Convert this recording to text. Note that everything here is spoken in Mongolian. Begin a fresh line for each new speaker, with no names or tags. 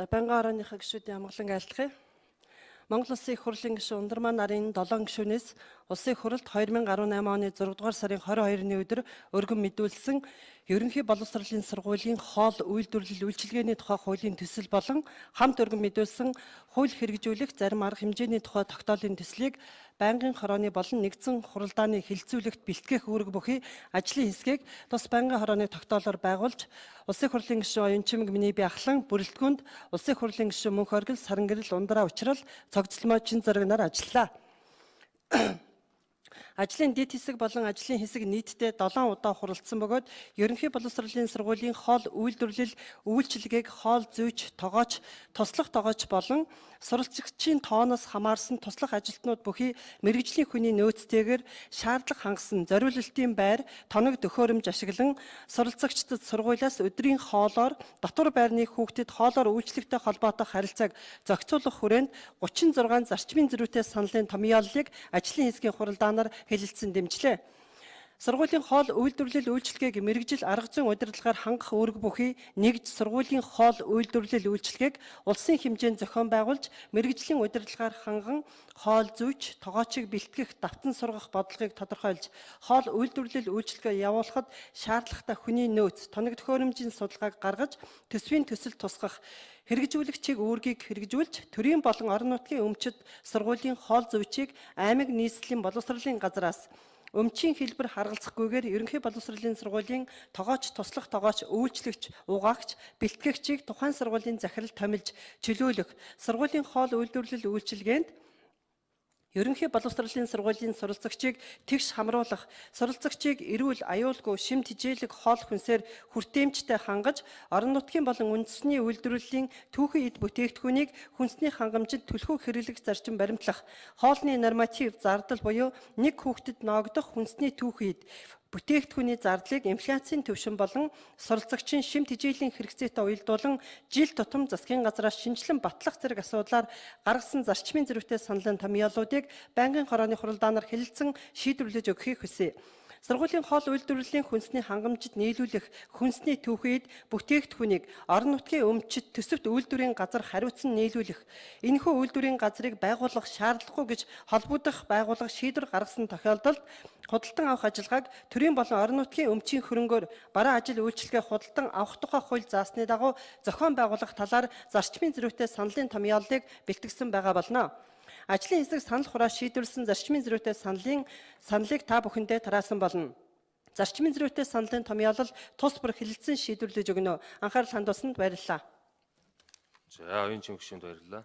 За Банга орооныхаа гишүүдийн амгалан айлтгая. Монгол Улсын их хурлын гишүүн Ундрмаа нарын 7 гишүүнээс Улсын их хурлд 2018 оны 6 дугаар сарын 22-ны өдөр өргөн мэдүүлсэн ерөнхий боловсролын сургуулийн хоол үйлдвэрлэл үйлчилгээний тухай хуулийн төсөл болон хамт өргөн мэдүүлсэн хууль хэрэгжүүлэх зарим арга хэмжээний тухай тогтоолын төслийг байнгын хорооны болон нэгдсэн хуралдааны хилцүүлэгт бэлтгэх үүрэг бүхий ажлын хэсгийг тус байнгын хорооны тогтоолоор байгуулж Улсын их хурлын гишүүн Оюун Чимэг миний би ахлан бүрэлдэхүүнд Улсын их хурлын гишүүн Мөнх Оргил Саран Гэрэл Ундраа учрал цогцлмоо чин зоригноор ажиллаа. Ажлын дэд хэсэг болон ажлын хэсэг нийтдээ 7 удаа хуралдсан бөгөөд ерөнхий боловсролын сургуулийн хоол үйлдвэрлэл үйлчилгээг хоол зүйч, тогооч, туслах тогооч болон суралцагчийн тооноос хамаарсан туслах ажилтнууд бүхий мэргэжлийн хүний нөөцтэйгээр шаардлага хангасан зориулалтын байр, тоног төхөөрөмж ашиглан суралцагчдад сургуулиас өдрийн хоолоор дотор байрны хүүхдэд хоолоор үйлчлэгтэй холбоотой харилцааг зохицуулах хүрээнд 36 зарчмын зөрүүтэй саналын томьёоллыг ажлын хэсгийн хуралдаанаар хэлэлцсэн дэмжлээ. Сургуулийн хоол үйлдвэрлэл үйлчилгээг мэргэжил арга зүйн удирдлагаар хангах үүрэг бүхий нэгж сургуулийн хоол үйлдвэрлэл үйлчилгээг улсын хэмжээнд зохион байгуулж мэргэжлийн удирдлагаар ханган хоол зүйч, тогоочийг бэлтгэх, давтан сургах бодлогыг тодорхойлж хоол үйлдвэрлэл үйлчилгээ явуулахад шаардлагатай хүний нөөц, тоног төхөөрөмжийн судалгааг гаргаж төсвийн төсөл тусгах хэрэгжүүлэгчийг үүргийг хэрэгжүүлж төрийн болон орон нутгийн өмчит сургуулийн хоол зүйчийг аймаг нийслэлийн боловсролын газраас өмчийн хэлбэр харгалзахгүйгээр ерөнхий боловсролын сургуулийн тогооч, туслах тогооч, үйлчлэгч, угаагч, бэлтгэгчийг тухайн сургуулийн захирал томилж чөлөөлөх, сургуулийн хоол үйлдвэрлэл үйлчилгээнд ерөнхий боловсролын сургуулийн суралцагчийг тэгш хамруулах, суралцагчийг эрүүл, аюулгүй, шимт хижээлэг хоол хүнсээр хүртээмжтэй хангаж, орон нутгийн болон үндэсний үйлдвэрлэлийн түүхэн эд бүтээгдэхүүнийг хүнсний хангамжид түлхүү хэрэглэх зарчим баримтлах, хоолны норматив зардал буюу нэг хүүхдэд ноогдох хүнсний түүхэн эд бүтээгдэхүүний зардлыг инфляцийн түвшин болон суралцагчийн шимт хижээлийн хэрэгцээтэй уялдуулан жил тутам засгийн газраас шинжилэн батлах зэрэг асуудлаар гаргасан зарчмын зөрүүтэй саналын томьёолуудыг байнгын хорооны хуралдаанаар хэлэлцэн шийдвэрлэж өгөхийг хүсье. Сургуулийн хоол үйлдвэрлэлийн хүнсний хангамжид нийлүүлэх хүнсний түүхэд бүтээгдэхүүнийг орон нутгийн өмчит төсөвт үйлдвэрийн газар хариуцсан нийлүүлэх, энэхүү үйлдвэрийн газрыг байгуулах шаардлагагүй гэж холбогдох байгууллага шийдвэр гаргасан тохиолдолд худалдан авах ажиллагааг төрийн болон орон нутгийн өмчийн хөрөнгөөр бараа ажил үйлчилгээ худалдан авах тухай хууль заасны дагуу зохион байгуулах талаар зарчмын зөрүүтэй саналын томьёоллыг бэлтгэсэн байгаа болно. Ажлын хэсэг санал хураа шийдвэрлсэн зарчмын зөрүүтэй саналыг та бүхэндээ тараасан болно. Зарчмын зөрүүтэй саналын томьёолол тус бүр хэлэлцэн шийдвэрлэж өгнө. Анхаарал хандуулсанд баярлалаа.
За, Оюун Чимэг гишүүнд баярлалаа.